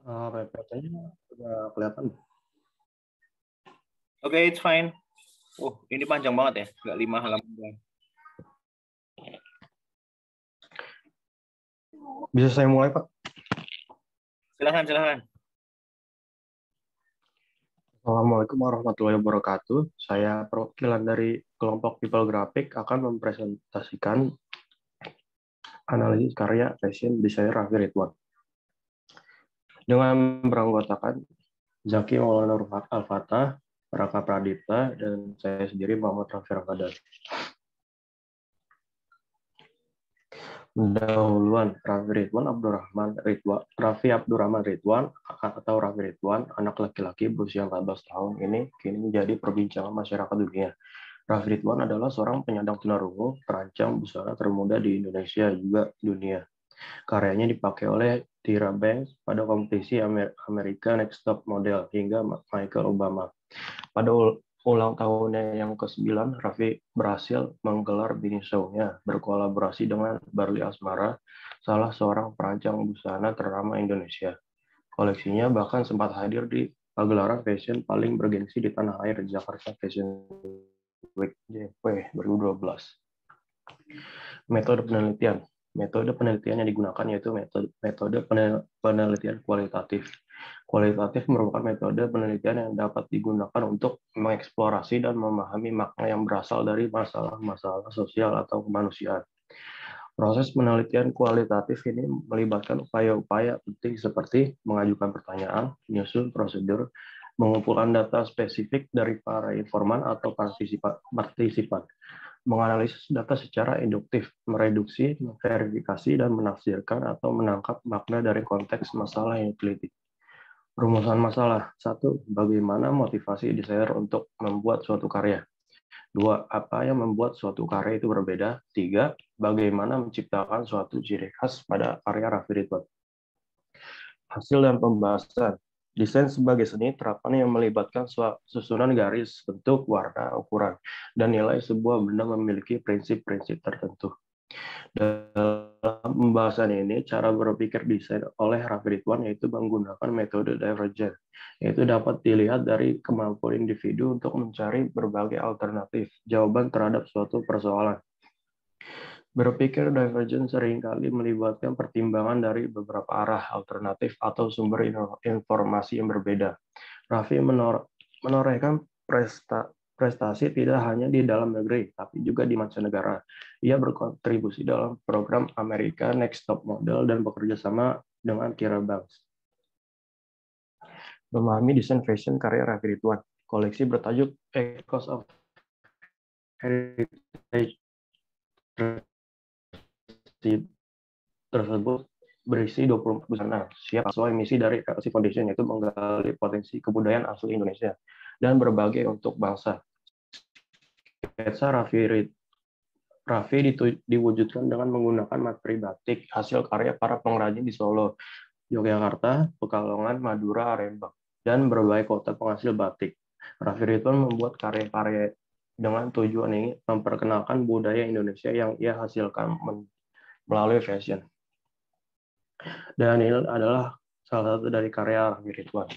PPT-nya udah kelihatan. Oke, it's fine. Oh, ini panjang banget ya, nggak 5 halaman. Bisa saya mulai, Pak? Silakan. Assalamualaikum warahmatullahi wabarakatuh. Saya perwakilan dari kelompok People Graphic akan mempresentasikan analisis karya fashion desainer Raffi Ridwan. Dengan beranggotakan Zaki Maulana Al-Fatah, Raka Pradipta, dan saya sendiri Muhammad Raffi Ramadan. Pendahuluan Raffi Abdurrahman Ridwan atau Raffi Ridwan, anak laki-laki berusia 14 tahun ini kini menjadi perbincangan masyarakat dunia. Raffi Ridwan adalah seorang penyandang tunarungu, perancang busana termuda di Indonesia juga dunia. Karyanya dipakai oleh Tyra Banks pada kompetisi Amerika Next Top Model hingga Michelle Obama. Pada ulang tahunnya yang ke-9, Raffi berhasil menggelar bini show-nya berkolaborasi dengan Barli Asmara, salah seorang perancang busana ternama Indonesia. Koleksinya bahkan sempat hadir di pagelaran fashion paling bergengsi di tanah air, Jakarta Fashion Week JP 2012. Metode penelitian. Metode penelitian yang digunakan yaitu metode penelitian kualitatif. Kualitatif merupakan metode penelitian yang dapat digunakan untuk mengeksplorasi dan memahami makna yang berasal dari masalah-masalah sosial atau kemanusiaan. Proses penelitian kualitatif ini melibatkan upaya-upaya penting seperti mengajukan pertanyaan, menyusun prosedur, mengumpulkan data spesifik dari para informan atau partisipan, menganalisis data secara induktif, mereduksi, memverifikasi, dan menafsirkan atau menangkap makna dari konteks masalah yang diteliti. Rumusan masalah. 1. Bagaimana motivasi desainer untuk membuat suatu karya? 2. Apa yang membuat suatu karya itu berbeda? 3. Bagaimana menciptakan suatu ciri khas pada karya Raffi Ridwan? Hasil dan pembahasan. Desain sebagai seni terapan yang melibatkan susunan garis, bentuk, warna, ukuran, dan nilai sebuah benda memiliki prinsip-prinsip tertentu. Dalam pembahasan ini, cara berpikir desain oleh Raffi Ridwan yaitu menggunakan metode divergent, yaitu dapat dilihat dari kemampuan individu untuk mencari berbagai alternatif jawaban terhadap suatu persoalan. Berpikir divergent seringkali melibatkan pertimbangan dari beberapa arah alternatif atau sumber informasi yang berbeda. Raffi menorehkan prestasi tidak hanya di dalam negeri, tapi juga di mancanegara. Ia berkontribusi dalam program Amerika Next Top Model dan bekerja sama dengan Tyra Banks. Memahami desain fashion karya Raffi Ridwan. Koleksi bertajuk Echoes of Heritage tersebut berisi 24 busana siap sesuai misi dari Creative Foundation, yaitu menggali potensi kebudayaan asli Indonesia dan berbagai untuk bangsa. Sketsa Raffi diwujudkan dengan menggunakan materi batik hasil karya para pengrajin di Solo, Yogyakarta, Pekalongan, Madura, Rembang, dan berbagai kota penghasil batik. Raffi Ridwan membuat karya-karya dengan tujuan ini memperkenalkan budaya Indonesia yang ia hasilkan melalui fashion. Dan ini adalah salah satu dari karya Raffi Ridwan.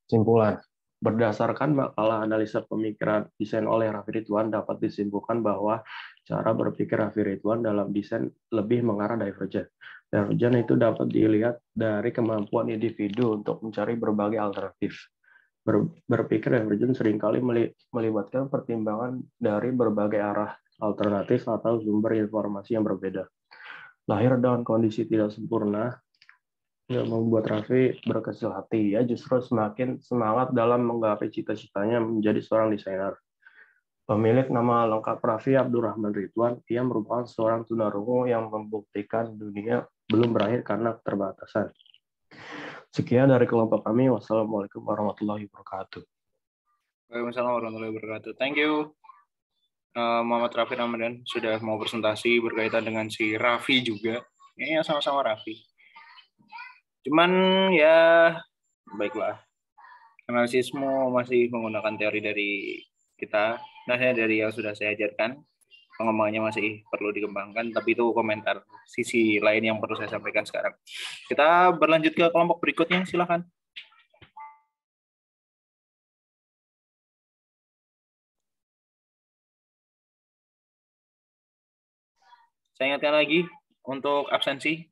Simpulan. Berdasarkan makalah analisa pemikiran desain oleh Raffi Ridwan, dapat disimpulkan bahwa cara berpikir Raffi Ridwan dalam desain lebih mengarah divergent. Divergent itu dapat dilihat dari kemampuan individu untuk mencari berbagai alternatif. Berpikir divergent seringkali melibatkan pertimbangan dari berbagai arah alternatif atau sumber informasi yang berbeda. Lahir dengan kondisi tidak sempurna, yang membuat Raffi berkecil hati. Ya, justru semakin semangat dalam menggapai cita-citanya menjadi seorang desainer. Pemilik nama lengkap Raffi Abdurrahman Ridwan, ia merupakan seorang tunarungu yang membuktikan dunia belum berakhir karena keterbatasan. Sekian dari kelompok kami. Wassalamualaikum warahmatullahi wabarakatuh. Waalaikumsalam warahmatullahi wabarakatuh. Thank you, Muhammad Raffi Ramadan, sudah mau presentasi berkaitan dengan si Raffi juga. Ini sama-sama Raffi. Cuman ya baiklah, analisismu masih menggunakan teori dari kita, dari yang sudah saya ajarkan. pengembangannya masih perlu dikembangkan, tapi itu komentar sisi lain yang perlu saya sampaikan sekarang. Kita berlanjut ke kelompok berikutnya, silakan. Saya ingatkan lagi untuk absensi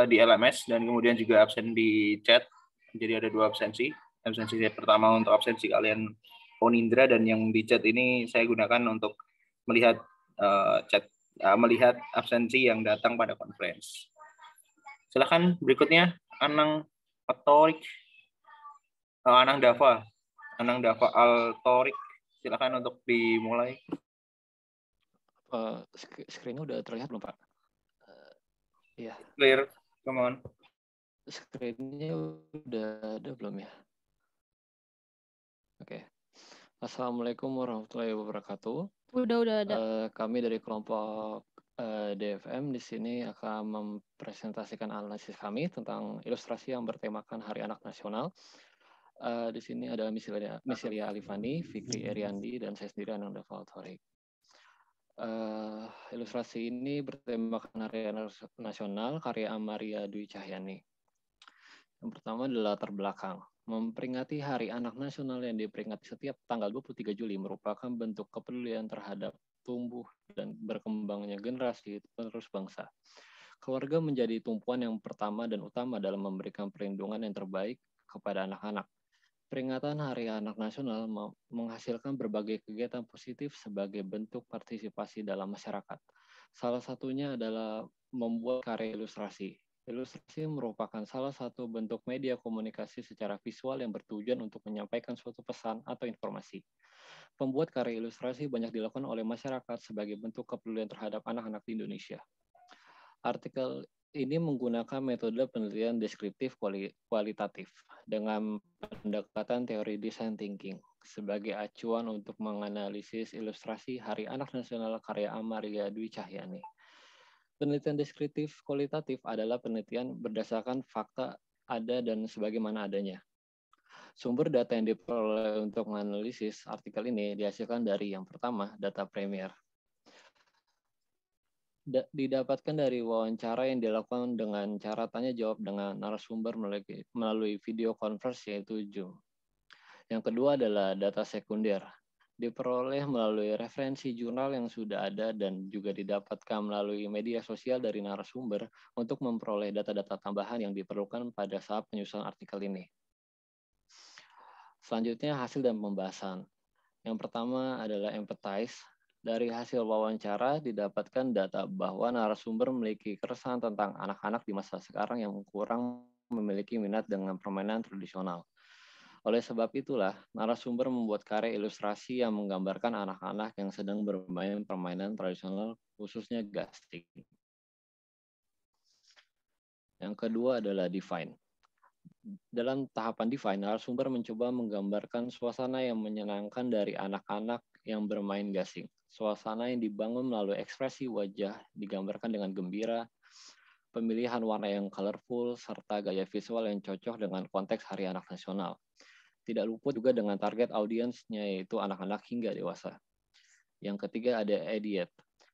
di LMS dan kemudian juga absen di chat. Jadi ada 2 absensi. Absensi pertama untuk absensi kalian Ponindra, dan yang di chat ini saya gunakan untuk melihat melihat absensi yang datang pada conference. Silakan berikutnya Anang Atorik, Anang Dava Altorik. Silakan untuk dimulai. Screen-nya udah terlihat belum, Pak? Iya. Clear, come on. Screen-nya udah ada belum ya? Oke. Assalamualaikum warahmatullahi wabarakatuh. Udah ada. Kami dari kelompok DFM di sini akan mempresentasikan analisis kami tentang ilustrasi yang bertemakan Hari Anak Nasional. Di sini ada Misilia Alifani, Fikri Eriandi, dan saya sendiri Anang Dava Altorik. Ilustrasi ini bertemakan Hari Anak Nasional karya Amaria Dwi Cahyani. Yang pertama adalah latar belakang. Memperingati Hari Anak Nasional yang diperingati setiap tanggal 23 Juli merupakan bentuk kepedulian terhadap tumbuh dan berkembangnya generasi penerus bangsa. Keluarga menjadi tumpuan yang pertama dan utama dalam memberikan perlindungan yang terbaik kepada anak-anak. Peringatan Hari Anak Nasional menghasilkan berbagai kegiatan positif sebagai bentuk partisipasi dalam masyarakat. Salah satunya adalah membuat karya ilustrasi. Ilustrasi merupakan salah satu bentuk media komunikasi secara visual yang bertujuan untuk menyampaikan suatu pesan atau informasi. Pembuat karya ilustrasi banyak dilakukan oleh masyarakat sebagai bentuk kepedulian terhadap anak-anak di Indonesia. Artikel ini menggunakan metode penelitian deskriptif kualitatif dengan pendekatan teori design thinking sebagai acuan untuk menganalisis ilustrasi Hari Anak Nasional karya Amaria Dwi Cahyani. Penelitian deskriptif kualitatif adalah penelitian berdasarkan fakta ada dan sebagaimana adanya. Sumber data yang diperoleh untuk menganalisis artikel ini dihasilkan dari yang pertama, data Premier. Didapatkan dari wawancara yang dilakukan dengan cara tanya jawab dengan narasumber melalui video conference yaitu Zoom. Yang kedua adalah data sekunder. Diperoleh melalui referensi jurnal yang sudah ada dan juga didapatkan melalui media sosial dari narasumber untuk memperoleh data-data tambahan yang diperlukan pada saat penyusunan artikel ini. Selanjutnya hasil dan pembahasan. Yang pertama adalah empathize. Dari hasil wawancara didapatkan data bahwa narasumber memiliki keresahan tentang anak-anak di masa sekarang yang kurang memiliki minat dengan permainan tradisional. Oleh sebab itulah, narasumber membuat karya ilustrasi yang menggambarkan anak-anak yang sedang bermain permainan tradisional, khususnya gasing. Yang kedua adalah define. Dalam tahapan define, narasumber mencoba menggambarkan suasana yang menyenangkan dari anak-anak yang bermain gasing. Suasana yang dibangun melalui ekspresi wajah digambarkan dengan gembira, pemilihan warna yang colorful, serta gaya visual yang cocok dengan konteks Hari Anak Nasional. Tidak luput juga dengan target audiensnya yaitu anak-anak hingga dewasa. Yang ketiga ada idiot.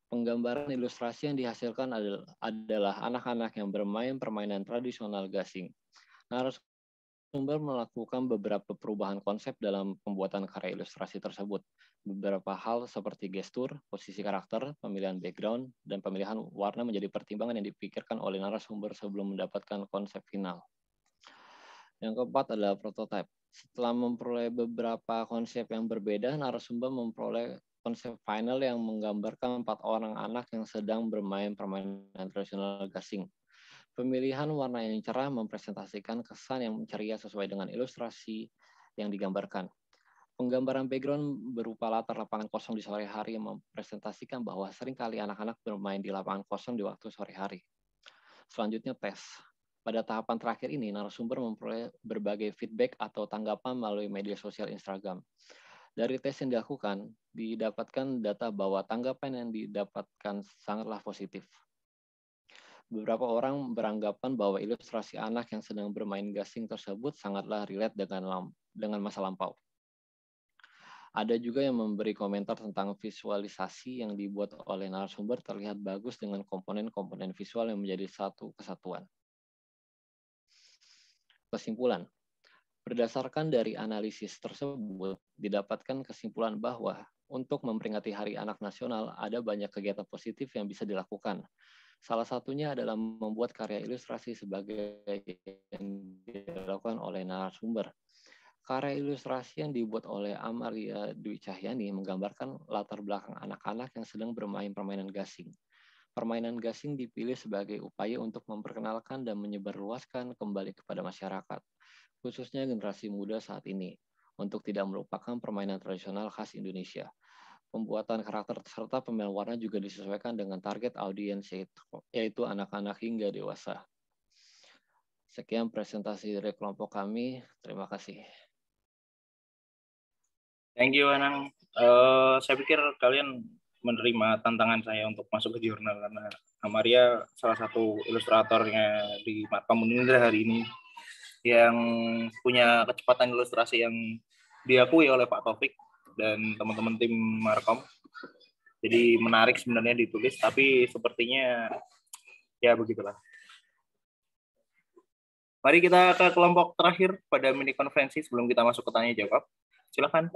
Penggambaran ilustrasi yang dihasilkan adalah anak-anak yang bermain permainan tradisional gasing. Narasumber melakukan beberapa perubahan konsep dalam pembuatan karya ilustrasi tersebut. Beberapa hal seperti gestur, posisi karakter, pemilihan background, dan pemilihan warna menjadi pertimbangan yang dipikirkan oleh narasumber sebelum mendapatkan konsep final. Yang keempat adalah prototype. Setelah memperoleh beberapa konsep yang berbeda, narasumber memperoleh konsep final yang menggambarkan 4 orang anak yang sedang bermain permainan tradisional gasing. Pemilihan warna yang cerah mempresentasikan kesan yang ceria sesuai dengan ilustrasi yang digambarkan. Penggambaran background berupa latar lapangan kosong di sore hari yang mempresentasikan bahwa seringkali anak-anak bermain di lapangan kosong di waktu sore hari. Selanjutnya tes. Pada tahapan terakhir ini, narasumber memperoleh berbagai feedback atau tanggapan melalui media sosial Instagram. Dari tes yang dilakukan, didapatkan data bahwa tanggapan yang didapatkan sangatlah positif. Beberapa orang beranggapan bahwa ilustrasi anak yang sedang bermain gasing tersebut sangatlah relate dengan masa lampau. Ada juga yang memberi komentar tentang visualisasi yang dibuat oleh narasumber terlihat bagus dengan komponen-komponen visual yang menjadi satu kesatuan. Kesimpulan. Berdasarkan dari analisis tersebut, didapatkan kesimpulan bahwa untuk memperingati Hari Anak Nasional ada banyak kegiatan positif yang bisa dilakukan. Salah satunya adalah membuat karya ilustrasi sebagai yang dilakukan oleh narasumber. Karya ilustrasi yang dibuat oleh Amalia Dwi Cahyani menggambarkan latar belakang anak-anak yang sedang bermain permainan gasing. Permainan gasing dipilih sebagai upaya untuk memperkenalkan dan menyebarluaskan kembali kepada masyarakat, khususnya generasi muda saat ini, untuk tidak melupakan permainan tradisional khas Indonesia. Pembuatan karakter serta pemilihan warna juga disesuaikan dengan target audiens, yaitu anak-anak hingga dewasa. Sekian presentasi dari kelompok kami. Terima kasih. Thank you, Anang. Saya pikir kalian menerima tantangan saya untuk masuk ke jurnal karena Amaria salah satu ilustratornya di Markom Unindra hari ini yang punya kecepatan ilustrasi yang diakui oleh Pak Taufik dan teman-teman tim Markom. Jadi menarik sebenarnya ditulis, tapi sepertinya ya begitulah. Mari kita ke kelompok terakhir pada mini konferensi sebelum kita masuk ke tanya jawab. Silakan.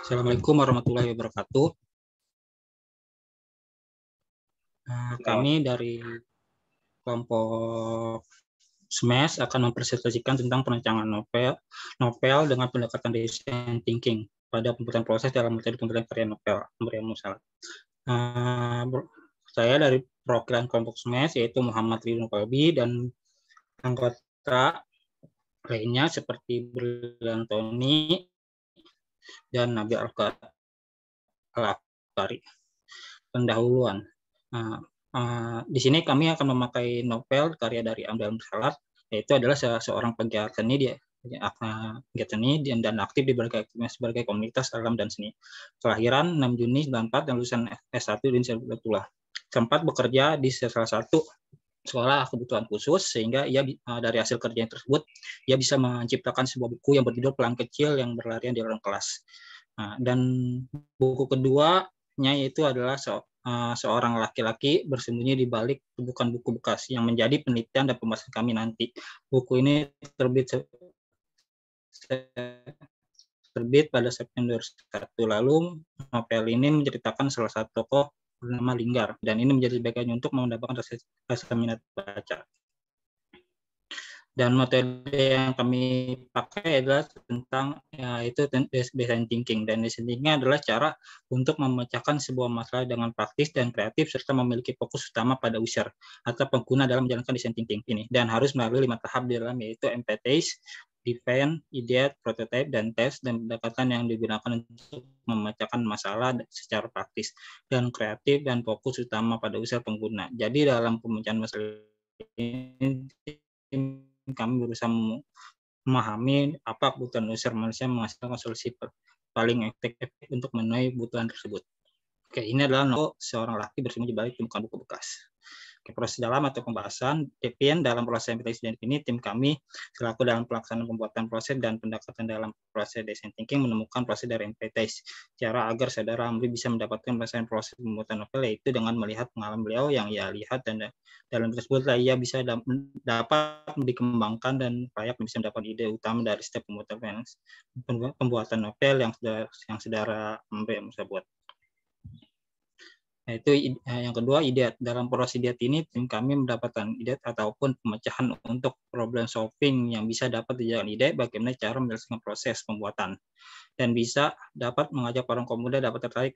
Assalamualaikum warahmatullahi wabarakatuh. Kami dari kelompok SMES akan mempresentasikan tentang perancangan novel dengan pendekatan design thinking pada pembuatan proses dalam metode pembuatan karya novel. Saya dari perwakilan kelompok SMES yaitu Muhammad Ridwan Kolbi dan anggota lainnya seperti Briliantoni dan Nabi Al-Akari. Pendahuluan. Di sini kami akan memakai novel karya dari Amdal Salat, yaitu adalah seorang pegiat seni dan aktif di berbagai komunitas alam dan seni. Kelahiran 6 Juni 94 dan lulusan S1 di Universitas. Sempat bekerja di salah satu sekolah kebutuhan khusus sehingga ia dari hasil kerjanya tersebut ia bisa menciptakan sebuah buku yang berjudul Pelang Kecil yang berlarian di ruang kelas. Dan buku keduanya itu adalah seorang laki-laki bersembunyi di balik tumpukan buku bekas yang menjadi penelitian dan pembahasan kami nanti. Buku ini terbit pada September 2001 lalu. Novel ini menceritakan salah satu tokoh bernama Linggar dan ini menjadi bagian untuk mendapatkan rasa minat baca. Dan metode yang kami pakai adalah tentang itu design thinking, dan design thinking adalah cara untuk memecahkan sebuah masalah dengan praktis dan kreatif serta memiliki fokus utama pada user atau pengguna dalam menjalankan design thinking ini, dan harus melalui 5 tahap di dalam, yaitu empathize, define, ideate, prototype, dan test, dan pendekatan yang digunakan untuk memecahkan masalah secara praktis dan kreatif dan fokus utama pada user pengguna. Jadi dalam pemecahan masalah ini kami berusaha memahami apa kebutuhan user manusia menghasilkan solusi paling efektif untuk memenuhi kebutuhan tersebut. Oke, ini adalah seorang laki bersembunyi di balik tumpukan buku bekas. Oke, proses dalam atau pembahasan Devin dalam proses empathize dan ini tim kami selaku dalam pelaksanaan pembuatan proses dan pendekatan dalam proses design thinking menemukan proses dari empathize cara agar saudara Amri bisa mendapatkan proses pembuatan novel, yaitu dengan melihat pengalaman beliau yang ia lihat, dan dalam tersebut ia bisa dapat dikembangkan dan layak bisa mendapat ide utama dari setiap pembuatan novel yang saudara Amri bisa buat. Itu yang kedua, ide. Dalam proses ide ini tim kami mendapatkan ide ataupun pemecahan untuk problem solving yang bisa dapat dijalankan ide bagaimana cara menyelesaikan proses pembuatan dan bisa dapat mengajak orang pemuda dapat tertarik